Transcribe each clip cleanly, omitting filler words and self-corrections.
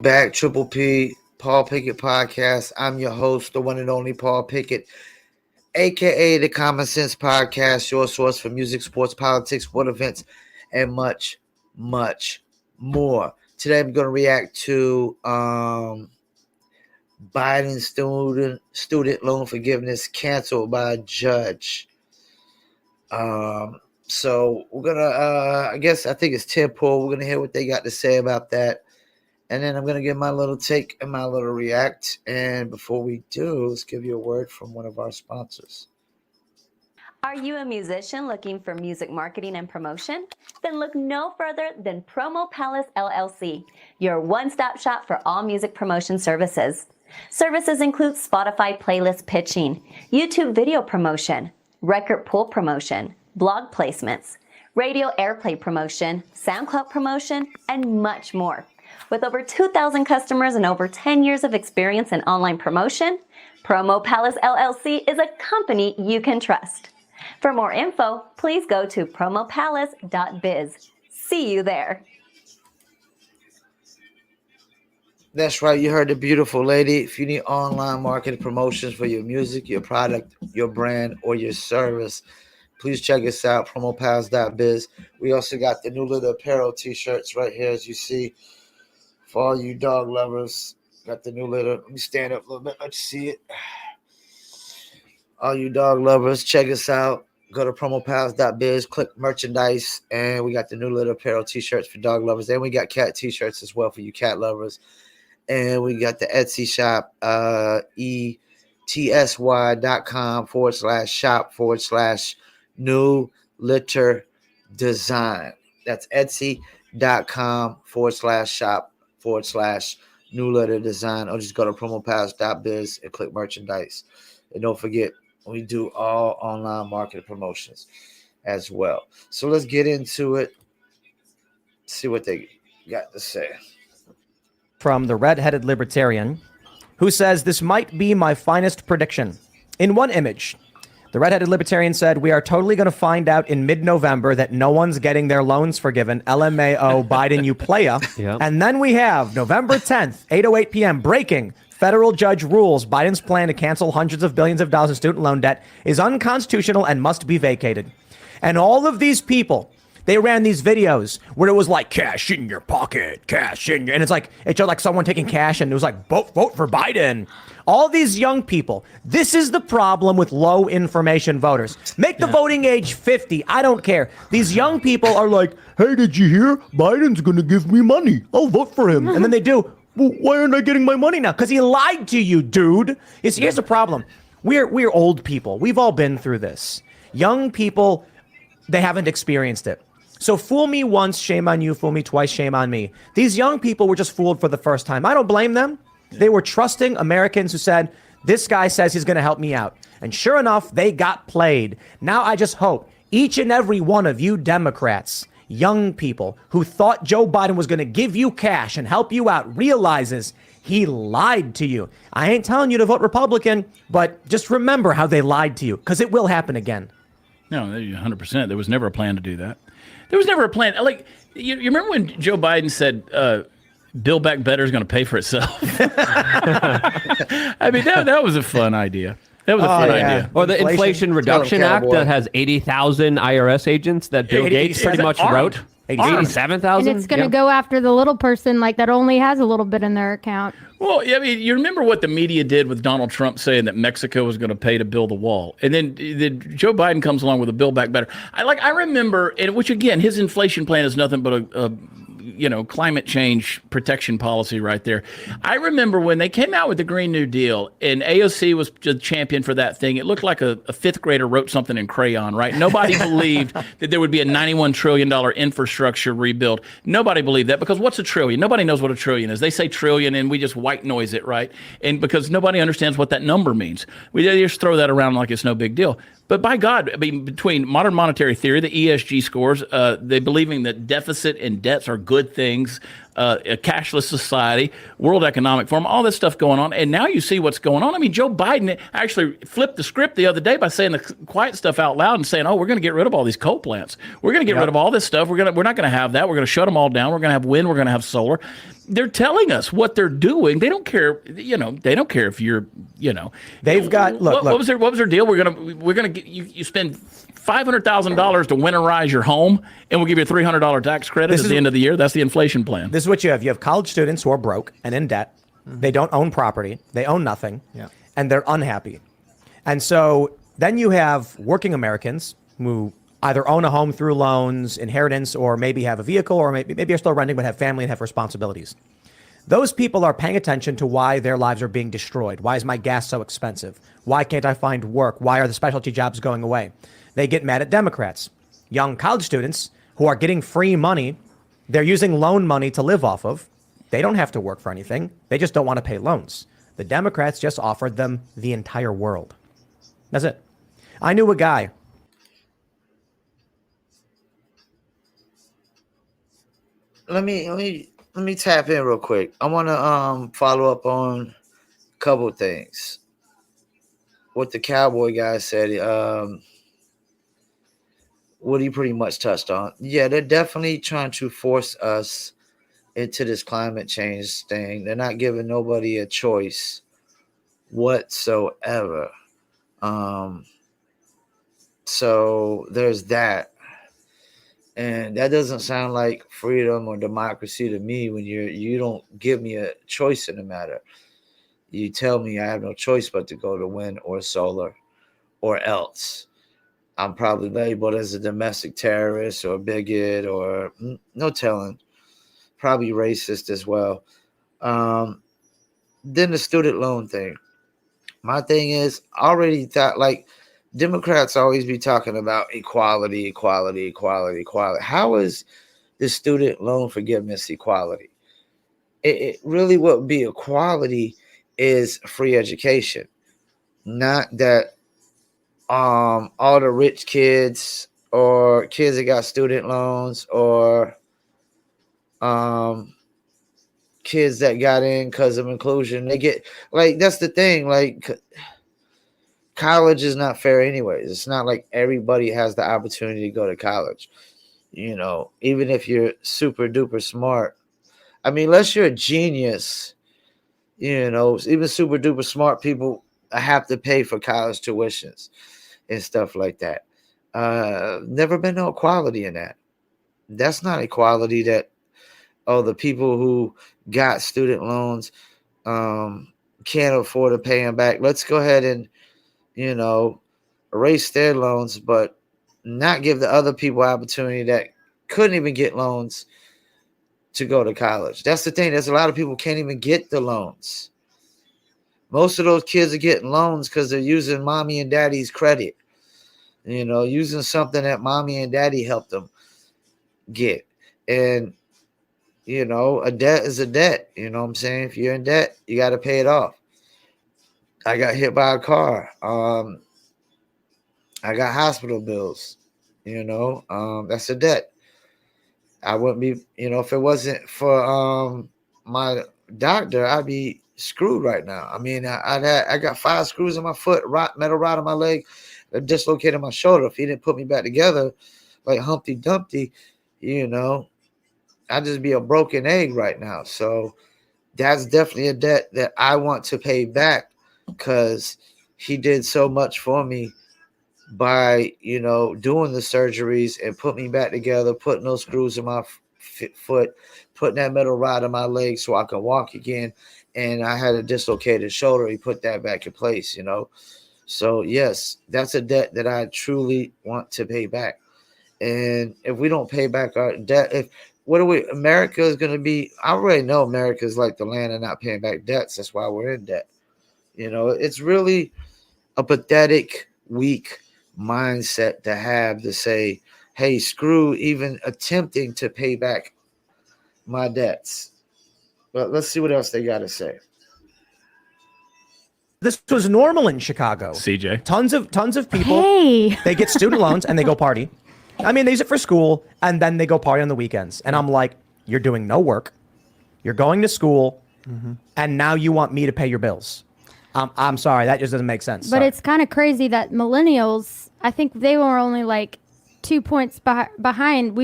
back, Triple P, Paul Pickett Podcast. I'm your host, the one and only Paul Pickett, aka the Common Sense Podcast, your source for music, sports, politics, sport events, and much, much more. Today I'm going to react to Biden student loan forgiveness canceled by a judge. So we're gonna I think it's Tim Pool. We're gonna hear what they got to say about that. And then I'm gonna give my little take and my little react. And before we do, let's give you a word from one of our sponsors. Are you a musician looking for music marketing and promotion? Then look no further than Promo Palace LLC, your one-stop shop for all music promotion services. Services include Spotify playlist pitching, YouTube video promotion, record pool promotion, blog placements, radio airplay promotion, SoundCloud promotion, and much more. With over 2,000 customers and over 10 years of experience in online promotion, Promo Palace LLC is a company you can trust. For more info, please go to promopalace.biz. See you there. That's right. You heard the beautiful lady. If you need online marketing promotions for your music, your product, your brand, or your service, please check us out, promopalace.biz. We also got the New Litter Apparel t-shirts right here, as you see. For all you dog lovers, got the New Litter. Let me stand up a little bit. Let you see it. All you dog lovers, check us out. Go to promopalace.biz, click merchandise, and we got the New Litter Apparel t-shirts for dog lovers. And we got cat t-shirts as well for you cat lovers. And we got the Etsy shop, etsy.com/shop/new litter design. That's etsy.com/shop/new litter design. Or just go to promopalace.biz and click merchandise. And don't forget, we do all online marketing promotions as well. So let's get into it. See what they got to say. From the Red-Headed Libertarian, who says, "This might be my finest prediction." In one image, the Red-Headed Libertarian said, "We are totally going to find out in mid-November that no one's getting their loans forgiven. LMAO, Biden, you playa." Yep. And then we have November 10th, 8:08 p.m., breaking. Federal judge rules Biden's plan to cancel hundreds of billions of dollars of student loan debt is unconstitutional and must be vacated. And all of these people, they ran these videos where it was like cash in your pocket, cash in your, and it showed like someone taking cash and it was like vote for Biden. All these young people, this is the problem with low information voters. Make the voting age 50. I don't care. These young people are like, "Hey, did you hear? Biden's going to give me money. I'll vote for him." And then they do. "Well, why aren't I getting my money now?" Because he lied to you, dude. Here's the problem. We're old people. We've all been through this. Young people, they haven't experienced it. So fool me once, shame on you. Fool me twice, shame on me. These young people were just fooled for the first time. I don't blame them. They were trusting Americans who said, "This guy says he's going to help me out." And sure enough, they got played. Now I just hope each and every one of you Democrats, young people who thought Joe Biden was going to give you cash and help you out, realizes he lied to you. I ain't telling you to vote Republican, but just remember how they lied to you, because it will happen again. No, 100%. There was never a plan to do that. There was never a plan. Like, you remember when Joe Biden said, Build Back Better is going to pay for itself? I mean, that was a fun idea. That was a fun idea. Or the Inflation Reduction Act that has 80,000 IRS agents that Bill Gates pretty much wrote. 87,000? And it's going to go after the little person that only has a little bit in their account. Well, I mean, you remember what the media did with Donald Trump saying that Mexico was going to pay to build a wall. And then Joe Biden comes along with a Build Back Better. I remember, and which again, his inflation plan is nothing but a climate change protection policy right there. I remember when they came out with the Green New Deal and AOC was the champion for that thing. It looked like a fifth grader wrote something in crayon, right? Nobody believed that there would be a $91 trillion infrastructure rebuild. Nobody believed that, because what's a trillion? Nobody knows what a trillion is. They say trillion and we just white noise it, right? And because nobody understands what that number means. We just throw that around like it's no big deal. But by God, I mean, between modern monetary theory, the ESG scores, they believing that deficit and debts are good things, a cashless society, World Economic Forum, all this stuff going on. And now you see what's going on. I mean, Joe Biden actually flipped the script the other day by saying the quiet stuff out loud and saying, oh, we're going to get rid of all these coal plants. We're going to get rid of all this stuff. We're not going to have that. We're going to shut them all down. We're going to have wind. We're going to have solar. They're telling us what they're doing. They don't care. They don't care if you're, They've got, look. What was their deal? We're going to get you spend $500,000 to winterize your home, and we'll give you a $300 tax credit at the end of the year. That's the inflation plan. This is what you have. You have college students who are broke and in debt. They don't own property. They own nothing. And they're unhappy. And so then you have working Americans who either own a home through loans, inheritance, or maybe have a vehicle, or maybe are still renting but have family and have responsibilities. Those people are paying attention to why their lives are being destroyed. Why is my gas so expensive? Why can't I find work? Why are the specialty jobs going away? They get mad at Democrats. Young college students who are getting free money, they're using loan money to live off of. They don't have to work for anything. They just don't want to pay loans. The Democrats just offered them the entire world. That's it. I knew a guy. Let me tap in real quick. I want to follow up on a couple of things. What the cowboy guy said. What he pretty much touched on. Yeah, they're definitely trying to force us into this climate change thing. They're not giving nobody a choice whatsoever. So there's that. And that doesn't sound like freedom or democracy to me when you don't give me a choice in the matter. You tell me I have no choice but to go to wind or solar, or else I'm probably labeled as a domestic terrorist or a bigot or no telling, probably racist as well. Then the student loan thing. My thing is, I already thought, like, Democrats always be talking about equality. How is the student loan forgiveness equality? It really would be equality is free education, not that all the rich kids or kids that got student loans or kids that got in because of inclusion, they get, like, that's the thing, like, college is not fair anyways. It's not like everybody has the opportunity to go to college, even if you're super duper smart. I mean, unless you're a genius, even super duper smart people have to pay for college tuitions and stuff like that. Never been no equality in that. That's not equality that, the people who got student loans can't afford to pay them back. Let's go ahead and, erase their loans, but not give the other people opportunity that couldn't even get loans to go to college. That's the thing. There's a lot of people can't even get the loans. Most of those kids are getting loans because they're using mommy and daddy's credit, using something that mommy and daddy helped them get. And, a debt is a debt. You know what I'm saying? If you're in debt, you got to pay it off. I got hit by a car. I got hospital bills. That's a debt. I wouldn't be, if it wasn't for my doctor, I'd be screwed right now. I mean, I got 5 screws in my foot, metal rod in my leg, that dislocated my shoulder. If he didn't put me back together like Humpty Dumpty, I'd just be a broken egg right now. So that's definitely a debt that I want to pay back, because he did so much for me by, doing the surgeries and put me back together, putting those screws in my foot, putting that metal rod in my leg so I could walk again. And I had a dislocated shoulder. He put that back in place, So, yes, that's a debt that I truly want to pay back. And if we don't pay back our debt, America is going to be, I already know America is like the land of not paying back debts. That's why we're in debt. It's really a pathetic, weak mindset to have, to say, hey, screw even attempting to pay back my debts. But let's see what else they got to say. This was normal in Chicago. CJ. Tons of people, they get student loans and they go party. I mean, they use it for school and then they go party on the weekends. And I'm like, you're doing no work. You're going to school, and now you want me to pay your bills. I'm sorry, that just doesn't make sense. But it's kind of crazy that millennials, I think they were only like 2 points behind.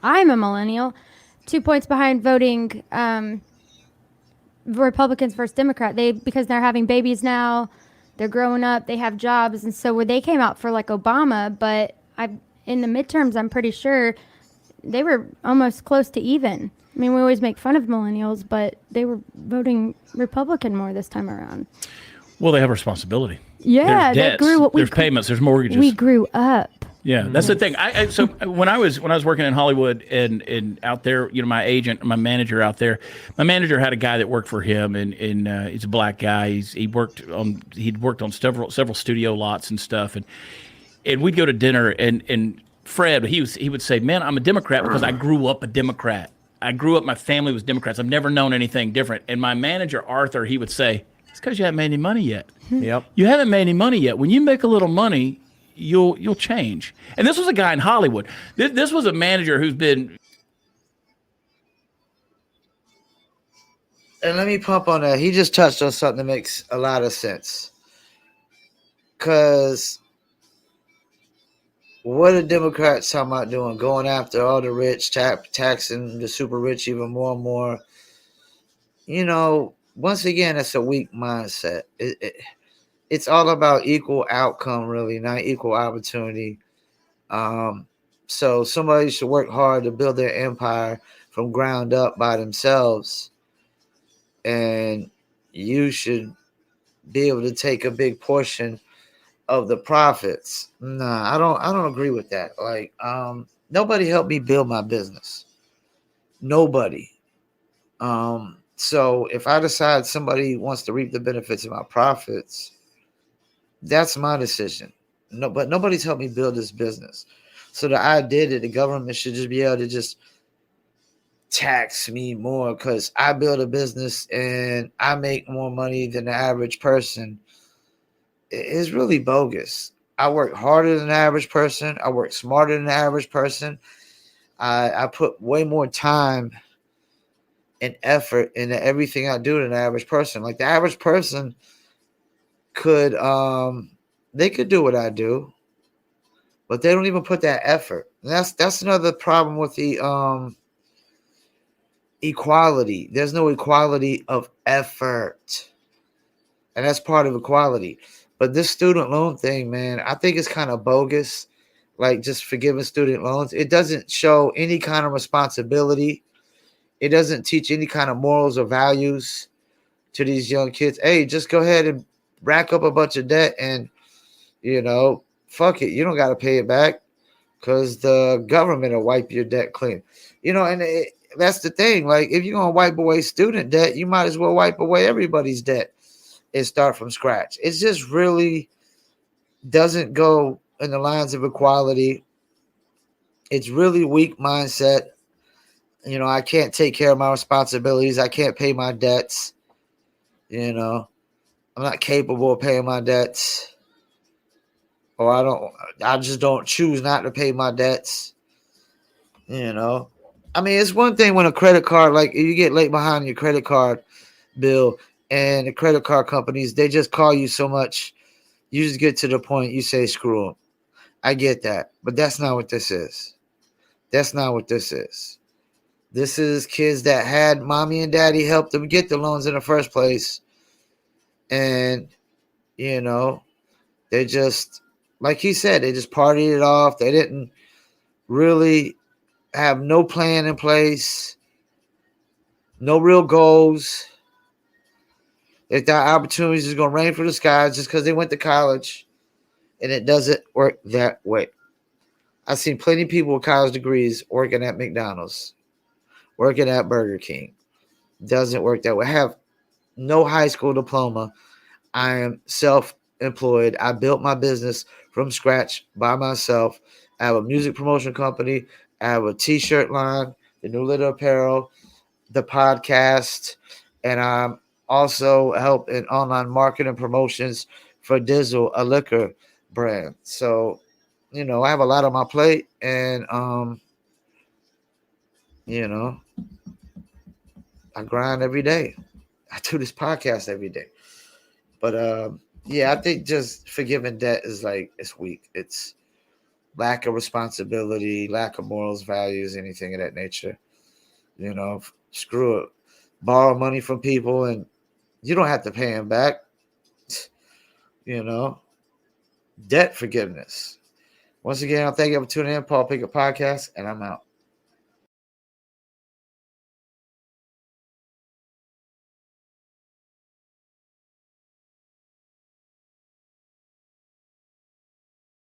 I'm a millennial, 2 points behind voting Republicans versus Democrat. Because they're having babies now, they're growing up, they have jobs, and so they came out for like Obama. But in the midterms, I'm pretty sure they were almost close to even. I mean, we always make fun of millennials, but they were voting Republican more this time around. Well, they have responsibility. Yeah, there's debts, there's payments, there's mortgages. We grew up. Yeah, that's the thing. So when I was working in Hollywood and out there, my manager out there, my manager had a guy that worked for him, and he's a black guy. He'd worked on several studio lots and stuff, and we'd go to dinner, and Fred, he would say, "Man, I'm a Democrat because I grew up a Democrat. I grew up, my family was Democrats. I've never known anything different." And my manager Arthur, he would say, "It's because you haven't made any money yet. Yep. You haven't made any money yet. When you make a little money, you'll change." And this was a guy in Hollywood. This was a manager who's been. And let me pump on that. He just touched on something that makes a lot of sense. Because what are Democrats talking about doing? Going after all the rich, taxing the super rich even more and more. Once again, it's a weak mindset. It's all about equal outcome, really, not equal opportunity. So somebody should work hard to build their empire from ground up by themselves. And you should be able to take a big portion of the profits. Nah, I don't agree with that. Like, nobody helped me build my business. Nobody. So if I decide somebody wants to reap the benefits of my profits, that's my decision. No, but nobody's helped me build this business. So the idea that the government should just be able to just tax me more because I build a business and I make more money than the average person is really bogus. I work harder than the average person. I work smarter than the average person. I put way more time and effort into everything I do than the average person. Like the average person could they could do what I do, but they don't even put that effort. And that's another problem with the equality. There's no equality of effort. And that's part of equality. But this student loan thing, man, I think it's kind of bogus. Like just forgiving student loans. It doesn't show any kind of responsibility. It doesn't teach any kind of morals or values to these young kids. Hey, just go ahead and rack up a bunch of debt and, fuck it. You don't got to pay it back because the government will wipe your debt clean. That's the thing. Like, if you're going to wipe away student debt, you might as well wipe away everybody's debt and start from scratch. It just really doesn't go in the lines of equality. It's really weak mindset. I can't take care of my responsibilities. I can't pay my debts. I'm not capable of paying my debts. Or I just don't choose not to pay my debts. It's one thing when a credit card, like you get late behind your credit card bill and the credit card companies, they just call you so much. You just get to the point you say, screw them. I get that. But that's not what this is. That's not what this is. This is kids that had mommy and daddy help them get the loans in the first place. And, they just, like he said, they just partied it off. They didn't really have no plan in place, no real goals. They thought opportunities is going to rain from the skies just because they went to college, and it doesn't work that way. I've seen plenty of people with college degrees working at McDonald's, working at Burger King. Doesn't work that way. I have no high school diploma. I am self-employed. I built my business from scratch by myself. I have a music promotion company. I have a t-shirt line, the New Litter Apparel, the podcast, and I'm also help in online marketing promotions for Dizzle, a liquor brand. So, I have a lot on my plate, and I grind every day. I do this podcast every day. But yeah, I think just forgiving debt is like it's weak. It's lack of responsibility, lack of morals, values, anything of that nature. You know, screw it. Borrow money from people and you don't have to pay them back. You know, debt forgiveness. Once again, I'll thank you for tuning in. Paul Pickett Podcast, and I'm out.